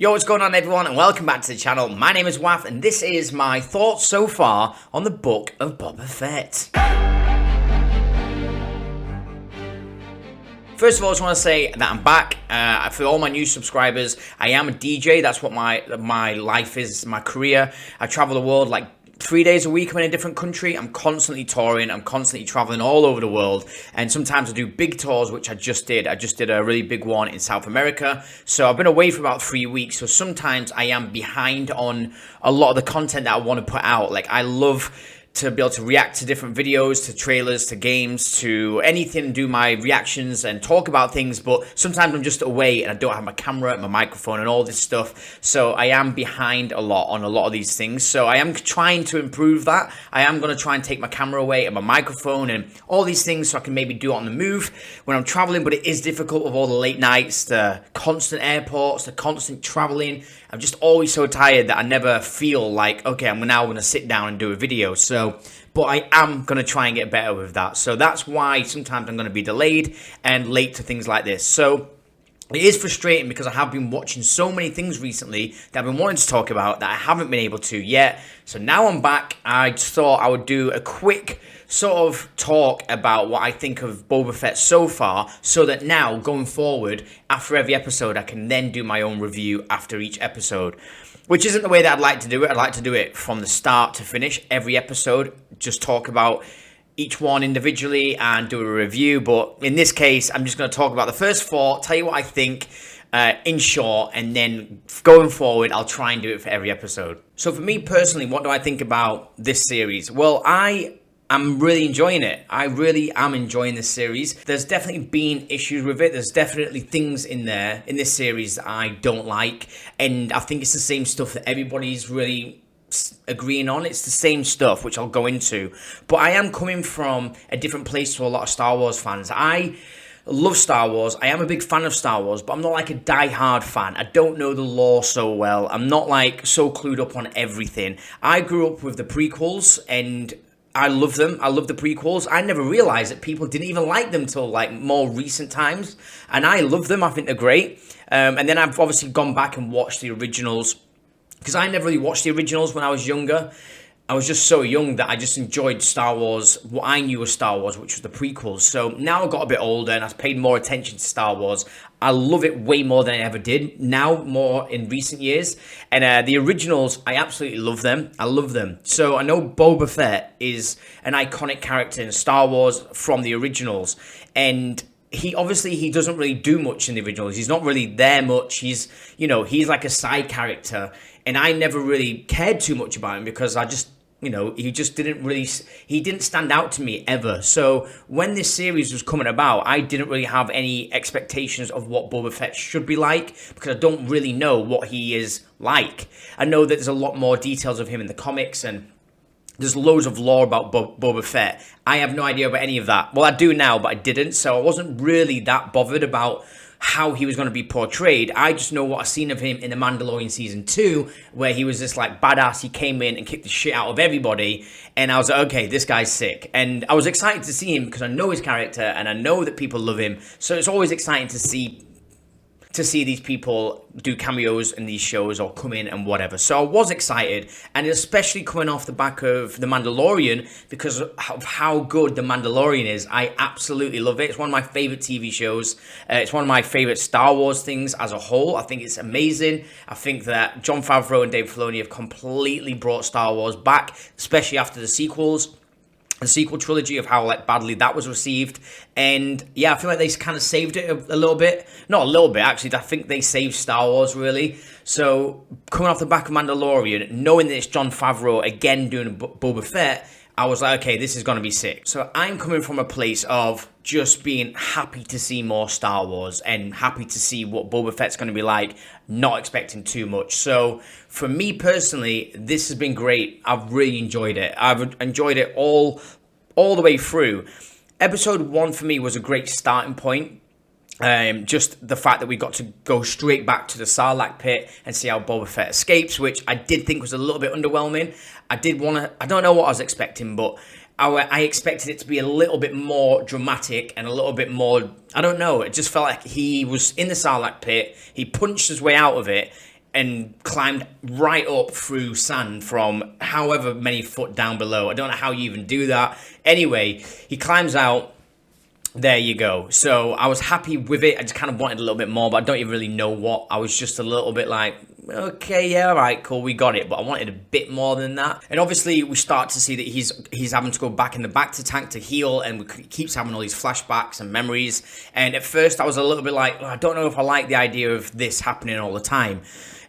Yo, what's going on everyone, and welcome back to the channel. My name is wAFF, and this is my thoughts so far on the Book of Bobba Fett. First of all, I just want to say that I'm back. For all my new subscribers, I am a DJ. That's what my life is, my career. I travel the world like 3 days a week. I'm in a different country. I'm constantly touring. I'm constantly traveling all over the world. And sometimes I do big tours, which I just did. I just did a really big one in South America. So I've been away for about 3 weeks. So sometimes I am behind on a lot of the content that I want to put out. Like, I love to be able to react to different videos, to trailers, to games, to anything, do my reactions and talk about things, but sometimes I'm just away and I don't have my camera, my microphone and all this stuff, so I am behind a lot on a lot of these things. So I am trying to improve that. I am going to try and take my camera away and my microphone and all these things so I can maybe do it on the move when I'm traveling, but it is difficult with all the late nights, the constant airports, the constant traveling. I'm just always so tired that I never feel like, okay, I'm now going to sit down and do a video. But I am going to try and get better with that. So that's why sometimes I'm going to be delayed and late to things like this. So it is frustrating because I have been watching so many things recently that I've been wanting to talk about that I haven't been able to yet. So now I'm back. I just thought I would do a quick sort of talk about what I think of Boba Fett so far, so that now going forward after every episode I can then do my own review after each episode, which isn't the way that I'd like to do it. I'd like to do it from the start to finish every episode, just talk about each one individually and do a review. But in this case, I'm just going to talk about the first four, tell you what I think in short, and then going forward I'll try and do it for every episode. So for me personally, what do I think about this series? Well, I'm really enjoying it. I really am enjoying this series. There's definitely been issues with it. There's definitely things in there, in this series, that I don't like. And I think it's the same stuff that everybody's really agreeing on. It's the same stuff, which I'll go into. But I am coming from a different place to a lot of Star Wars fans. I love Star Wars. I am a big fan of Star Wars, but I'm not like a die-hard fan. I don't know the lore so well. I'm not like so clued up on everything. I grew up with the prequels and I love them. I love the prequels. I never realized that people didn't even like them till like more recent times. And I love them. I think they're great. And then I've obviously gone back and watched the originals, because I never really watched the originals when I was younger. I was just so young that I just enjoyed Star Wars, what I knew was Star Wars, which was the prequels. So now I got a bit older and I've paid more attention to Star Wars. I love it way more than I ever did, now more in recent years. And the originals, I absolutely love them. I love them. So I know Boba Fett is an iconic character in Star Wars from the originals. And he doesn't really do much in the originals. He's not really there much. He's like a side character. And I never really cared too much about him because he didn't stand out to me ever. So when this series was coming about, I didn't really have any expectations of what Boba Fett should be like, because I don't really know what he is like. I know that there's a lot more details of him in the comics, and there's loads of lore about Boba Fett. I have no idea about any of that. Well, I do now, but I didn't. So I wasn't really that bothered about how he was going to be portrayed. I just know what I've seen of him in The Mandalorian Season 2, where he was this like badass. He came in and kicked the shit out of everybody, and I was like, okay, this guy's sick. And I was excited to see him because I know his character and I know that people love him. So it's always exciting to see these people do cameos in these shows or come in and whatever. So I was excited, and especially coming off the back of The Mandalorian, because of how good The Mandalorian is. I absolutely love it. It's one of my favorite TV shows. It's one of my favorite Star Wars things as a whole. I think it's amazing. I think that Jon Favreau and Dave Filoni have completely brought Star Wars back, especially after the sequels. The sequel trilogy, of how like badly that was received. And yeah, I feel like they kind of saved it a little bit. Not a little bit, actually. I think they saved Star Wars, really. So coming off the back of Mandalorian, knowing that it's Jon Favreau again doing Boba Fett, I was like, okay, this is going to be sick. So I'm coming from a place of just being happy to see more Star Wars and happy to see what Boba Fett's going to be like, not expecting too much. So for me personally, this has been great. I've really enjoyed it. I've enjoyed it all the way through. Episode 1 for me was a great starting point. Just the fact that we got to go straight back to the Sarlacc pit and see how Boba Fett escapes, which I did think was a little bit underwhelming. I don't know what I was expecting, but I expected it to be a little bit more dramatic and a little bit more, I don't know, it just felt like he was in the Sarlacc pit, he punched his way out of it, and climbed right up through sand from however many foot down below. I don't know how you even do that. Anyway, he climbs out. There you go. So I was happy with it. I just kind of wanted a little bit more, but I don't even really know what. I was just a little bit like, okay, yeah, all right, cool, we got it. But I wanted a bit more than that. And obviously, we start to see that he's having to go back in the back to tank to heal, and he keeps having all these flashbacks and memories. And at first, I was a little bit like, oh, I don't know if I like the idea of this happening all the time.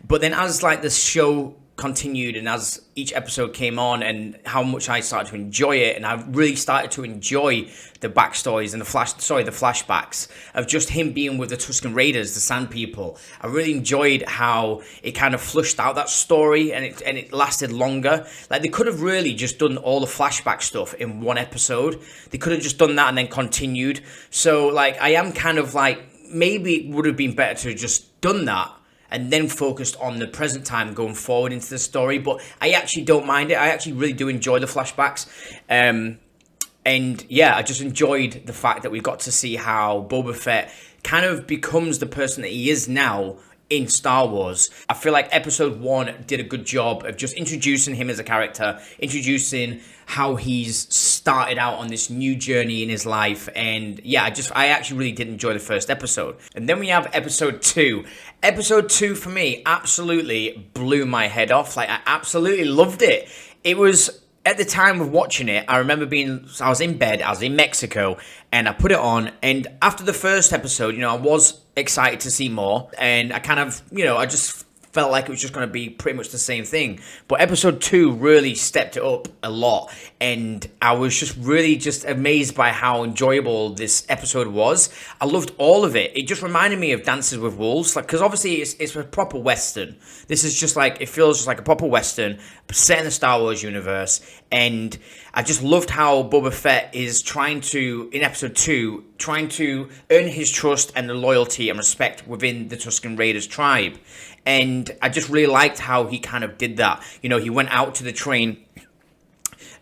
But then as like the show continued and as each episode came on and how much I started to enjoy it, and I really started to enjoy the backstories and the flashbacks of just him being with the Tusken Raiders, the Sand People. I really enjoyed how it kind of flushed out that story, and it lasted longer. Like, they could have really just done all the flashback stuff in one episode. They could have just done that and then continued. So like, I am kind of like, maybe it would have been better to have just done that and then focused on the present time going forward into the story. But I actually don't mind it. I actually really do enjoy the flashbacks. And yeah, I just enjoyed the fact that we got to see how Boba Fett kind of becomes the person that he is now in Star Wars. I feel like episode 1 did a good job of just introducing him as a character, introducing how he's started out on this new journey in his life. And yeah, I actually really did enjoy the first episode. And then we have episode 2. Episode 2 for me absolutely blew my head off. Like, I absolutely loved it. It was, at the time of watching it, I remember I was in bed, I was in Mexico, and I put it on, and after the first episode, I was excited to see more, and I kind of, I just felt like it was just going to be pretty much the same thing. But episode 2 really stepped it up a lot, and I was just really just amazed by how enjoyable this episode was. I loved all of it. It just reminded me of Dances with Wolves, like, because obviously it's a proper Western. This is just like, it feels just like a proper Western set in the Star Wars universe, and I just loved how Boba Fett is trying to, in episode 2, trying to earn his trust and the loyalty and respect within the Tusken Raiders tribe. And I just really liked how he kind of did that. He went out to the train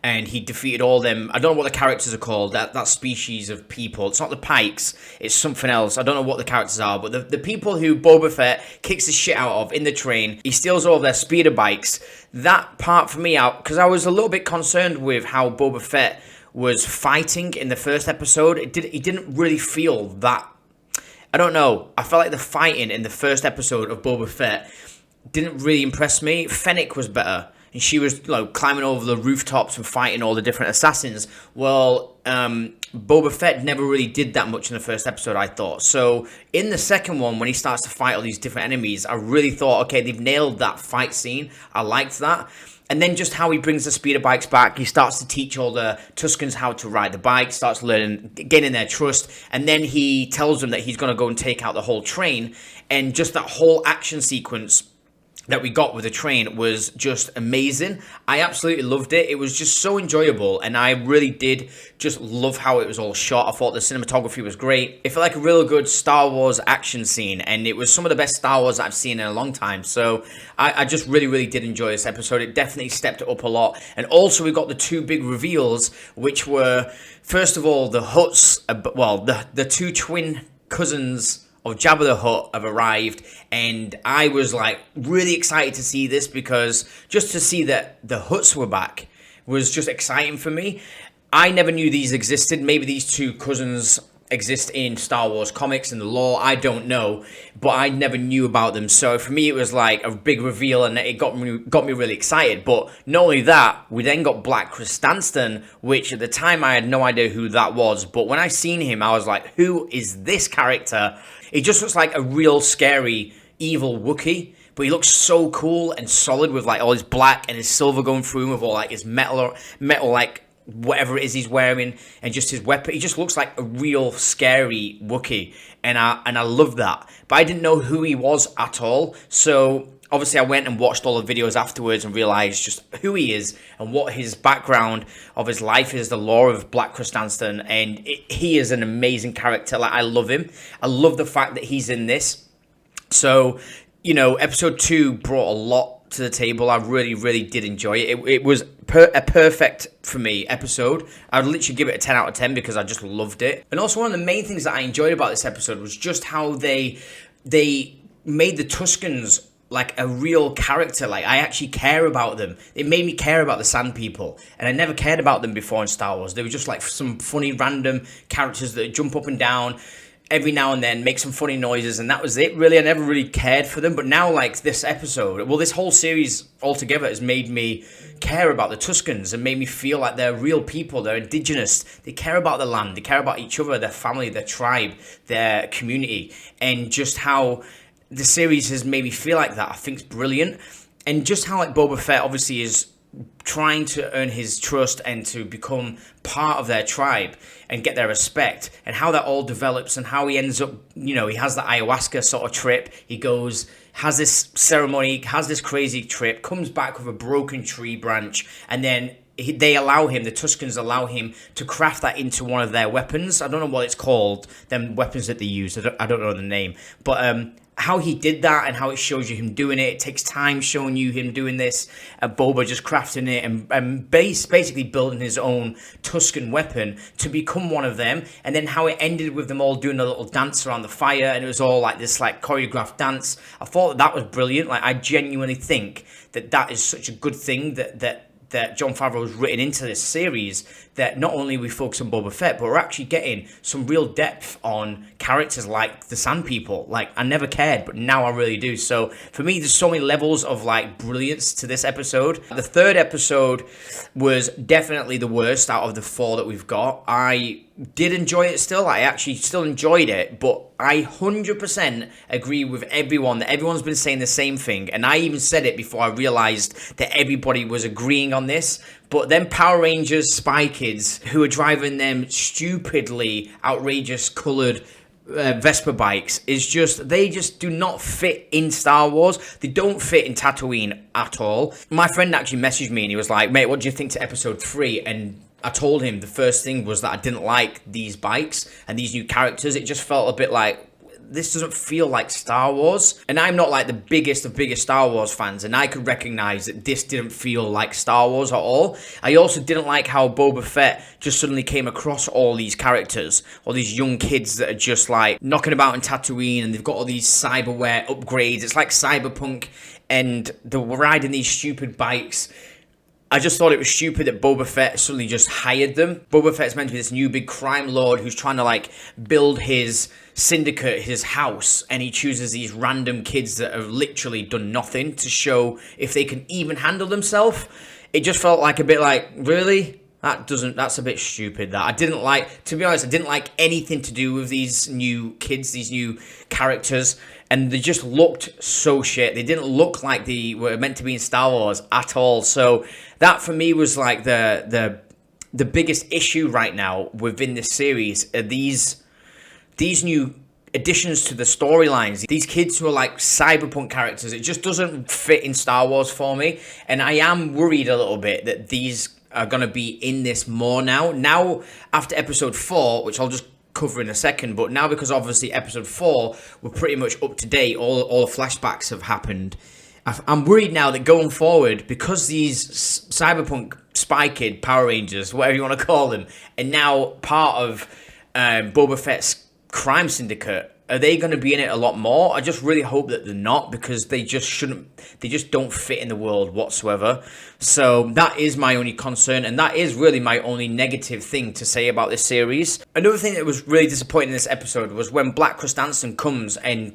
and he defeated all them. I don't know what the characters are called, that species of people. It's not the Pikes, it's something else. I don't know what the characters are, but the people who Boba Fett kicks the shit out of in the train, he steals all their speeder bikes. That part for me, because I was a little bit concerned with how Boba Fett was fighting in the first episode. It didn't really feel that, I don't know. I felt like the fighting in the first episode of Boba Fett didn't really impress me. Fennec was better, and she was climbing over the rooftops and fighting all the different assassins. Well, Boba Fett never really did that much in the first episode, I thought. So in the second one, when he starts to fight all these different enemies, I really thought, okay, they've nailed that fight scene. I liked that. And then just how he brings the speeder bikes back. He starts to teach all the Tuskens how to ride the bike, starts learning, gaining their trust. And then he tells them that he's going to go and take out the whole train. And just that whole action sequence that we got with the train was just amazing. I absolutely loved it. It was just so enjoyable, and I really did just love how it was all shot. I thought the cinematography was great. It felt like a real good Star Wars action scene, and it was some of the best Star Wars I've seen in a long time. So I just really, really did enjoy this episode. It definitely stepped it up a lot. And also we got the 2 big reveals, which were, first of all, the Hutts, the 2 twin cousins of Jabba the Hutt have arrived, and I was like really excited to see this, because just to see that the Hutts were back was just exciting for me. I never knew these existed. Maybe these 2 cousins exist in Star Wars comics and the lore, I don't know, but I never knew about them. So for me, it was like a big reveal, and it got me really excited. But not only that, we then got Black Krrsantan, which at the time I had no idea who that was. But when I seen him, I was like, who is this character? It just looks like a real scary, evil Wookiee, but he looks so cool and solid with like all his black and his silver going through him, with all like his metal like whatever it is he's wearing, and just his weapon. He just looks like a real scary Wookiee, and I love that. But I didn't know who he was at all, so obviously I went and watched all the videos afterwards and realized just who he is and what his background of his life is, the lore of Black Krrsantan, and he is an amazing character. Like, I love him. I love the fact that he's in this. So, episode 2 brought a lot to the table. I really, really did enjoy it. It was a perfect, for me, episode. I'd literally give it a 10 out of 10 because I just loved it. And also one of the main things that I enjoyed about this episode was just how they made the Tuskens like a real character. Like, I actually care about them. It made me care about the Sand People, and I never cared about them before in Star Wars. They were just like some funny random characters that jump up and down every now and then, make some funny noises, and that was it, really. I never really cared for them. But now, like, this episode, well, this whole series altogether has made me care about the Tuscans and made me feel like they're real people. They're indigenous. They care about the land. They care about each other, their family, their tribe, their community. And just how the series has made me feel like that, I think is brilliant. And just how, like, Boba Fett obviously is trying to earn his trust and to become part of their tribe and get their respect, and how that all develops, and how he ends up, you know, he has the ayahuasca sort of trip. He goes, has this ceremony, has this crazy trip, comes back with a broken tree branch, and then they allow him, the Tuscans allow him to craft that into one of their weapons. I don't know what it's called, them weapons that they use. I don't know the name, but how he did that and how it shows you him doing it. It takes time showing you him doing this. Boba just crafting it and basically building his own Tuscan weapon to become one of them. And then how it ended with them all doing a little dance around the fire, and it was all like this like choreographed dance. I thought that was brilliant. Like, I genuinely think that is such a good thing that Jon Favreau has written into this series, that not only we focus on Boba Fett, but we're actually getting some real depth on characters like the Sand People. Like, I never cared, but now I really do. So for me, there's so many levels of like brilliance to this episode. The third episode was definitely the worst out of the 4 that we've got. I did enjoy it still. I actually still enjoyed it, but I 100% agree with everyone that everyone's been saying the same thing. And I even said it before I realized that everybody was agreeing on this. But then Power Rangers Spy Kids, who are driving them stupidly outrageous colored Vespa bikes, they just do not fit in Star Wars. They don't fit in Tatooine at all. My friend actually messaged me and he was like, mate, what do you think to episode 3? And I told him the first thing was that I didn't like these bikes and these new characters. It just felt a bit like, this doesn't feel like Star Wars. And I'm not like the biggest of Star Wars fans, and I could recognize that this didn't feel like Star Wars at all. I also didn't like how Boba Fett just suddenly came across all these characters, all these young kids that are just like knocking about in Tatooine, and they've got all these cyberware upgrades. It's like cyberpunk, and they're riding these stupid bikes. I just thought it was stupid that Boba Fett suddenly just hired them. Boba Fett's meant to be this new big crime lord who's trying to like build his syndicate, his house, and he chooses these random kids that have literally done nothing to show if they can even handle themselves. It just felt like a bit like, really? That's a bit stupid. That I didn't like, to be honest, I didn't like anything to do with these new kids, these new characters, and they just looked so shit. They didn't look like they were meant to be in Star Wars at all. So that for me was like the biggest issue right now within this series are these new additions to the storylines. These kids who are like cyberpunk characters, it just doesn't fit in Star Wars for me. And I am worried a little bit that these are going to be in this more now. Now, after episode 4, which I'll just cover in a second, but now because obviously episode 4, we're pretty much up to date. All the flashbacks have happened. I'm worried now that going forward, because these cyberpunk spy kid Power Rangers, whatever you want to call them, are now part of Boba Fett's crime syndicate, are they going to be in it a lot more? I just really hope that they're not, because they just don't fit in the world whatsoever. So that is my only concern, and that is really my only negative thing to say about this series. Another thing that was really disappointing in this episode was when Black Krrsantan comes and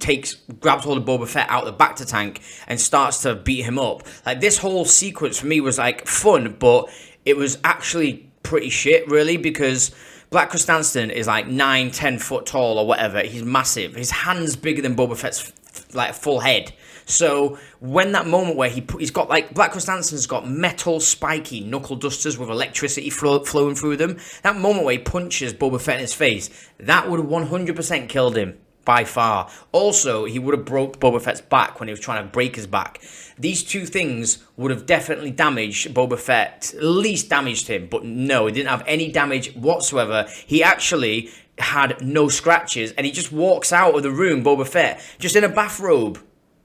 grabs hold of Boba Fett out of the Bacta tank and starts to beat him up. Like, this whole sequence for me was like fun, but it was actually pretty shit, really, because Black Krrsantan is like 9-10 foot tall or whatever. He's massive. His hand's bigger than Boba Fett's like full head. So when that moment where he's got like, Black Krrsantan's got metal spiky knuckle dusters with electricity flowing through them. That moment where he punches Boba Fett in his face, that would have 100% killed him. By far. Also, he would have broke Boba Fett's back when he was trying to break his back. These two things would have definitely damaged Boba Fett, at least damaged him. But no, he didn't have any damage whatsoever. He actually had no scratches, and he just walks out of the room, Boba Fett, just in a bathrobe.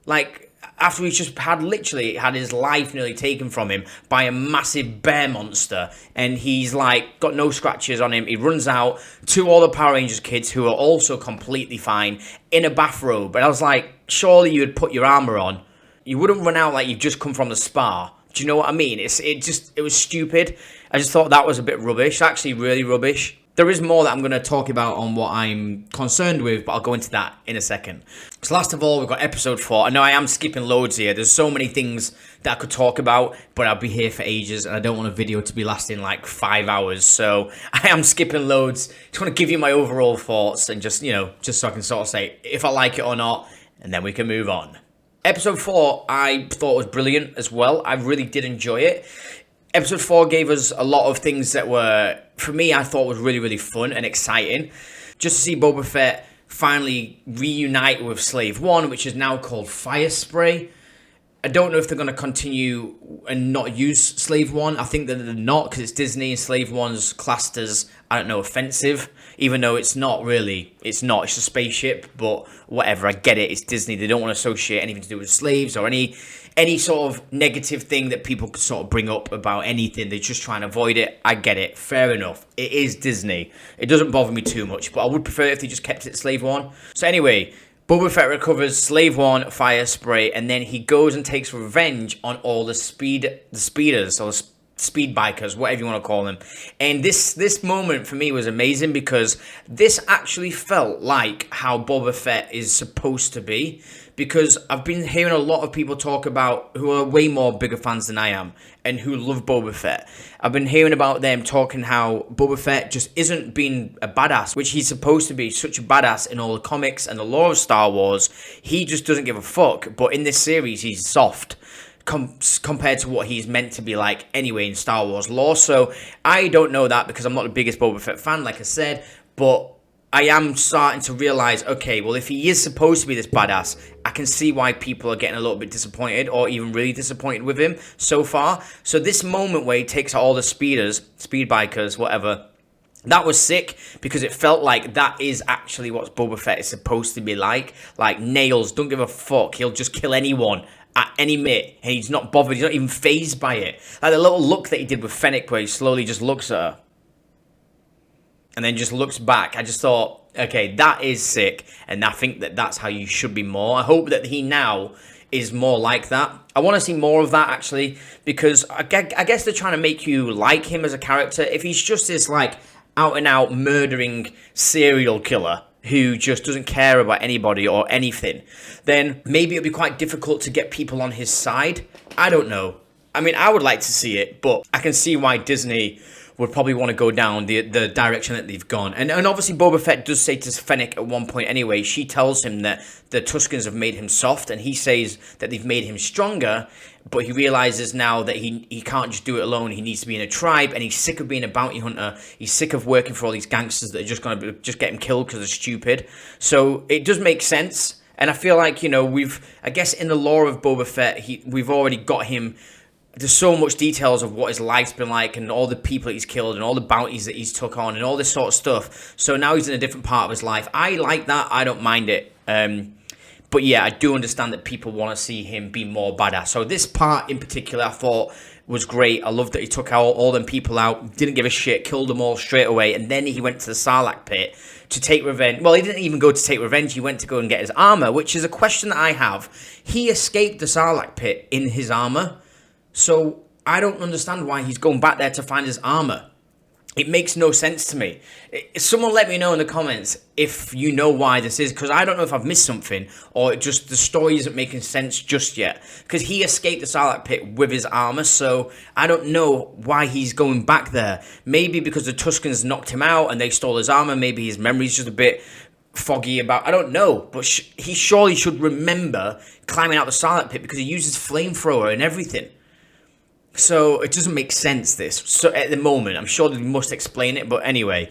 Like, after he's just literally had his life nearly taken from him by a massive bear monster, and he's like got no scratches on him. He runs out to all the Power Rangers kids who are also completely fine in a bathrobe. And I was like, surely you'd put your armor on You wouldn't run out like you've just come from the spa. Do you know what I mean? It was stupid. I just thought that was a bit rubbish. Actually, really rubbish. There is more that I'm going to talk about on what I'm concerned with, but I'll go into that in a second. So last of all, we've got episode 4. I know I am skipping loads here. There's so many things that I could talk about, but I'll be here for ages, and I don't want a video to be lasting like 5 hours. So I am skipping loads. Just want to give you my overall thoughts and just, just so I can sort of say if I like it or not, and then we can move on. Episode 4, I thought was brilliant as well. I really did enjoy it. Episode 4 gave us a lot of things that were, for me, I thought was really, really fun and exciting. Just to see Boba Fett finally reunite with Slave One, which is now called Fire Spray. I don't know if they're going to continue and not use Slave One. I think that they're not, because it's Disney and Slave One's classed as, I don't know, offensive. Even though it's not really, it's a spaceship, but whatever, I get it, it's Disney. They don't want to associate anything to do with slaves or any sort of negative thing that people could sort of bring up about anything. They're just trying to avoid it. I get it. Fair enough. It is Disney. It doesn't bother me too much, but I would prefer if they just kept it Slave One. So anyway, Boba Fett recovers Slave One Fire Spray, and then he goes and takes revenge on all the speeders, or speed bikers, whatever you want to call them. And this moment for me was amazing, because this actually felt like how Boba Fett is supposed to be. Because I've been hearing a lot of people talk about, who are way more bigger fans than I am, and who love Boba Fett. I've been hearing about them talking how Boba Fett just isn't being a badass, which he's supposed to be such a badass in all the comics and the lore of Star Wars. He just doesn't give a fuck. But in this series, he's soft compared to what he's meant to be like anyway in Star Wars lore. So I don't know that, because I'm not the biggest Boba Fett fan, like I said, but I am starting to realize, okay, well, if he is supposed to be this badass, I can see why people are getting a little bit disappointed, or even really disappointed with him so far. So this moment where he takes out all the speed bikers, whatever, that was sick, because it felt like that is actually what Boba Fett is supposed to be like. Like, nails, don't give a fuck. He'll just kill anyone at any minute, and he's not bothered. He's not even fazed by it. Like the little look that he did with Fennec, where he slowly just looks at her and then just looks back. I just thought, okay, that is sick, and I think that that's how you should be more. I hope that he now is more like that. I want to see more of that, actually, because I guess they're trying to make you like him as a character. If he's just this, like, out-and-out murdering serial killer who just doesn't care about anybody or anything, then maybe it'll be quite difficult to get people on his side. I don't know. I mean, I would like to see it, but I can see why Disney would probably want to go down the direction that they've gone. And obviously Boba Fett does say to Fennec at one point anyway, she tells him that the Tuskens have made him soft, and he says that they've made him stronger, but he realizes now that he can't just do it alone. He needs to be in a tribe, and he's sick of being a bounty hunter. He's sick of working for all these gangsters that are just going to just get him killed because they're stupid. So it does make sense. And I feel like, I guess in the lore of Boba Fett, we've already got him. There's so much details of what his life's been like, and all the people he's killed, and all the bounties that he's took on, and all this sort of stuff. So now he's in a different part of his life. I like that. I don't mind it. But yeah, I do understand that people want to see him be more badass. So this part in particular, I thought was great. I loved that he took all them people out, didn't give a shit, killed them all straight away, and then he went to the Sarlacc pit to take revenge. Well, he didn't even go to take revenge. He went to go and get his armor, which is a question that I have. He escaped the Sarlacc pit in his armor. So I don't understand why he's going back there to find his armor. It makes no sense to me. Someone let me know in the comments if you know why this is, because I don't know if I've missed something, or just the story isn't making sense just yet. Because he escaped the Sarlacc pit with his armor, so I don't know why he's going back there. Maybe because the Tuskens knocked him out and they stole his armor. Maybe his memory's just a bit foggy about, I don't know, but he surely should remember climbing out the Sarlacc pit, because he uses flamethrower and everything. So it doesn't make sense, this. So at the moment, I'm sure they must explain it, but anyway,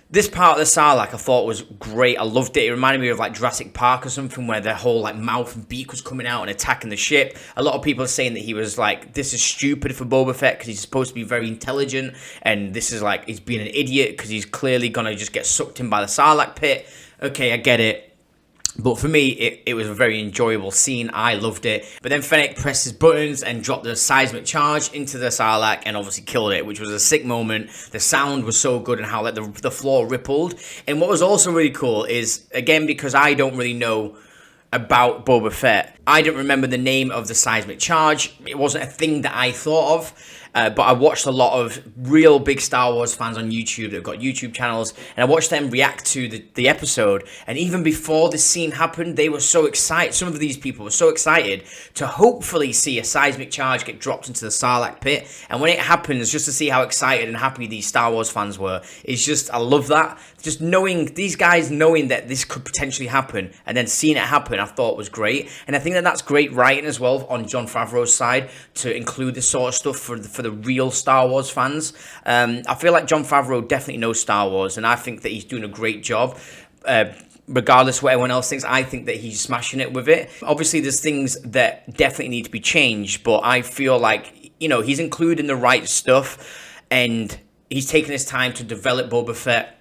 this part of the Sarlacc I thought was great. I loved it. It reminded me of like Jurassic Park or something, where their whole like mouth and beak was coming out and attacking the ship. A lot of people are saying that he was like, this is stupid for Boba Fett because he's supposed to be very intelligent, and this is like he's being an idiot because he's clearly gonna just get sucked in by the Sarlacc pit. Okay, I get it. But for me, it was a very enjoyable scene. I loved it. But then Fennec pressed his buttons and dropped the seismic charge into the Sarlacc and obviously killed it, which was a sick moment. The sound was so good and how like the floor rippled. And what was also really cool is, again, because I don't really know about Boba Fett. I didn't remember the name of the seismic charge. It wasn't a thing that I thought of. But I watched a lot of real big Star Wars fans on YouTube that have got YouTube channels, and I watched them react to the episode. And even before this scene happened, they were so excited. Some of these people were so excited to hopefully see a seismic charge get dropped into the Sarlacc pit. And when it happens, just to see how excited and happy these Star Wars fans were, is just, I love that. Just knowing, these guys knowing that this could potentially happen, and then seeing it happen, I thought was great. And I think that that's great writing as well on Jon Favreau's side to include this sort of stuff for the real Star Wars fans. I feel like Jon Favreau definitely knows Star Wars, and I think that he's doing a great job. Regardless of what everyone else thinks, I think that he's smashing it with it. Obviously, there's things that definitely need to be changed, but I feel like, you know, he's including the right stuff, and he's taking his time to develop Boba Fett.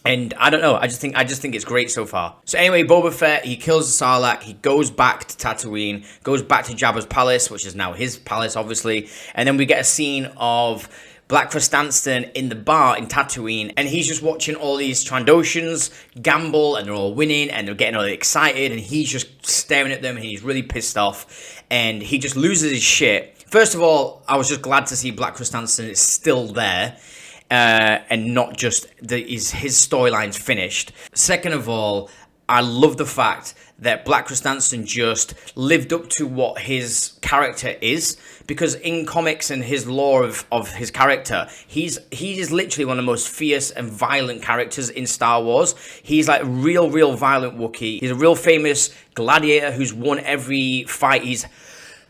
And I don't know, I just think it's great so far. So anyway, Boba Fett, he kills the Sarlacc, he goes back to Tatooine, goes back to Jabba's palace, which is now his palace, obviously. And then we get a scene of Black Krrsantan in the bar in Tatooine, and he's just watching all these Trandoshans gamble, and they're all winning, and they're getting all excited, and he's just staring at them, and he's really pissed off, and he just loses his shit. First of all, I was just glad to see Black Krrsantan is still there. And not just his storyline's finished. Second of all, I love the fact that Black Krrsantan just lived up to what his character is, because in comics and his lore of his character, he is literally one of the most fierce and violent characters in Star Wars. He's like real violent Wookiee. He's a real famous gladiator who's won every fight. He's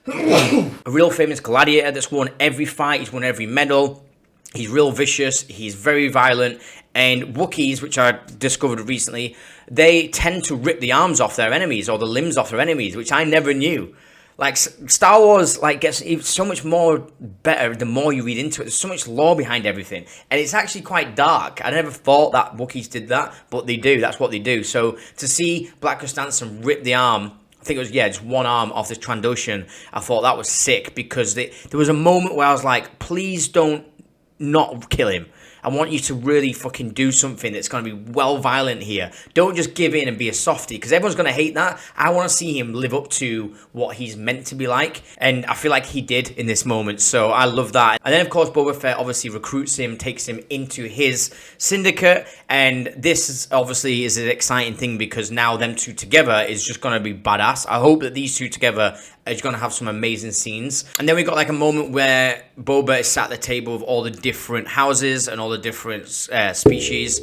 a real famous gladiator that's won every fight. He's won every medal. He's real vicious, he's very violent, and Wookiees, which I discovered recently, they tend to rip the arms off their enemies or the limbs off their enemies, which I never knew. Like, Star Wars gets so much more better the more you read into it. There's so much lore behind everything, and it's actually quite dark. I never thought that Wookiees did that, but they do. That's what they do. So to see Black Krrsantan rip the arm, I think it was, just one arm off this Trandoshan, I thought that was sick, because there was a moment where I was like, please don't not kill him. I want you to really fucking do something that's going to be well violent here. Don't just give in and be a softie, because everyone's going to hate that. I want to see him live up to what he's meant to be like, and I feel like he did in this moment, so I love that. And then, of course, Boba Fett obviously recruits him, takes him into his syndicate, and this is obviously is an exciting thing, because now them two together is just going to be badass. I hope that these two together is going to have some amazing scenes. And then we got like a moment where Boba is sat at the table with all the different houses and all the different species,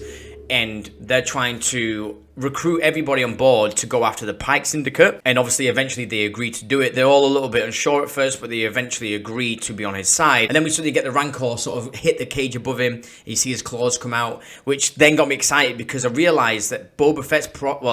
and they're trying to recruit everybody on board to go after the Pike Syndicate. And obviously, eventually they agree to do it. They're all a little bit unsure at first, but they eventually agree to be on his side. And then we suddenly get the Rancor sort of hit the cage above him. You see his claws come out, which then got me excited, because I realized that Boba Fett's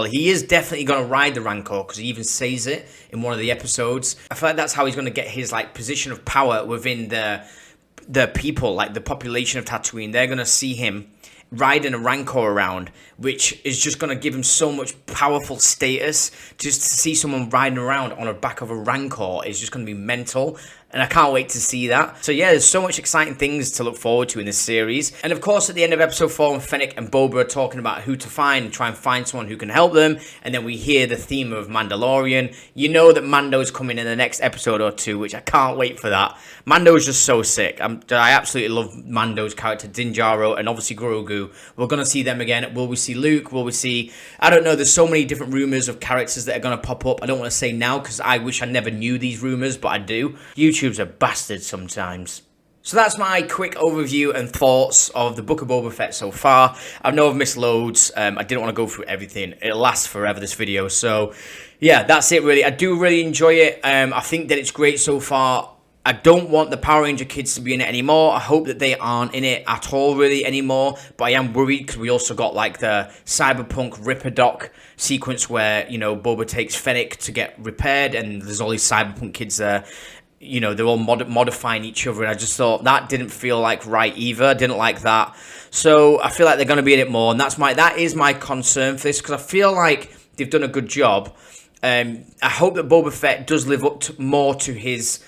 he is definitely going to ride the Rancor, because he even says it in one of the episodes. I feel like that's how he's going to get his position of power within the people, like the population of Tatooine. They're going to see him riding a Rancor around, which is just going to give him so much powerful status. Just to see someone riding around on the back of a Rancor is just going to be mental, and I can't wait to see that. So yeah, there's so much exciting things to look forward to in this series. And of course, at the end of episode 4, when Fennec and Boba are talking about who to find and try and find someone who can help them, and then we hear the theme of Mandalorian, you know that Mando's coming in the next episode or two, which I can't wait for that. Mando's just so sick. I absolutely love Mando's character, Din Djarin, and obviously Grogu. We're going to see them again. Will we see Luke? Will we see... I don't know. There's so many different rumors of characters that are going to pop up. I don't want to say now, because I wish I never knew these rumors, but I do. YouTube's a bastard sometimes. So that's my quick overview and thoughts of the Book of Boba Fett so far. I know I've missed loads. I didn't want to go through everything. It'll last forever, this video. So yeah, that's it really. I do really enjoy it. I think that it's great so far. I don't want the Power Ranger kids to be in it anymore. I hope that they aren't in it at all really anymore. But I am worried, because we also got like the Cyberpunk Ripper Doc sequence where, you know, Boba takes Fennec to get repaired, and there's all these Cyberpunk kids there. You know, they're all modifying each other, and I just thought that didn't feel like right either. I didn't like that. So I feel like they're going to be in it more, and that is my concern for this, because I feel like they've done a good job. I hope that Boba Fett does live up more to his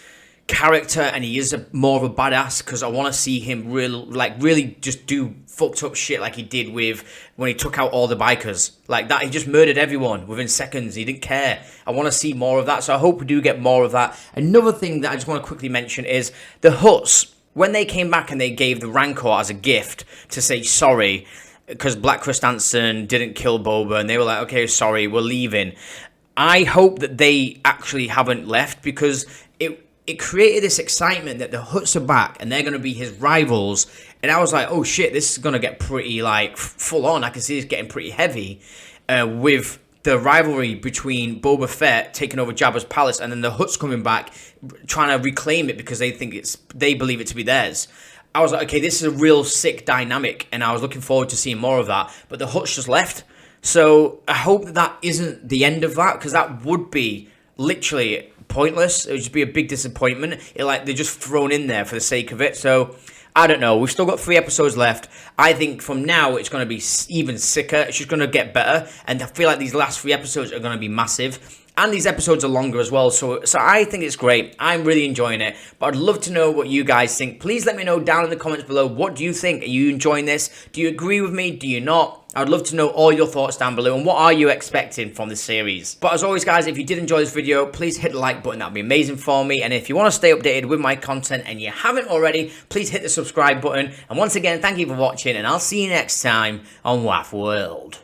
character, and he is more of a badass, because I want to see him really just do fucked up shit like he did with when he took out all the bikers like that. He just murdered everyone within seconds. He didn't care. I want to see more of that, so I hope we do get more of that. Another thing that I just want to quickly mention is the HUTTs. When they came back and they gave the Rancor as a gift to say sorry because Black Christensen didn't kill Boba, and they were like, okay, sorry, we're leaving. I hope that they actually haven't left, because it created this excitement that the HUTTs are back and they're going to be his rivals. And I was like, oh shit, this is going to get pretty like full on. I can see this getting pretty heavy with the rivalry between Boba Fett taking over Jabba's palace, and then the HUTTs coming back trying to reclaim it because they believe it to be theirs. I was like, okay, this is a real sick dynamic, and I was looking forward to seeing more of that. But the HUTTs just left. So I hope that isn't the end of that, because that would be literally pointless. It would just be a big disappointment. They're just thrown in there for the sake of it. So I don't know. We've still got 3 episodes left. I think from now it's going to be even sicker. It's just going to get better. And I feel like these last 3 episodes are going to be massive. And these episodes are longer as well. So I think it's great. I'm really enjoying it. But I'd love to know what you guys think. Please let me know down in the comments below. What do you think? Are you enjoying this? Do you agree with me? Do you not? I'd love to know all your thoughts down below, and what are you expecting from this series. But as always, guys, if you did enjoy this video, please hit the like button. That would be amazing for me. And if you want to stay updated with my content and you haven't already, please hit the subscribe button. And once again, thank you for watching, and I'll see you next time on wAFF World.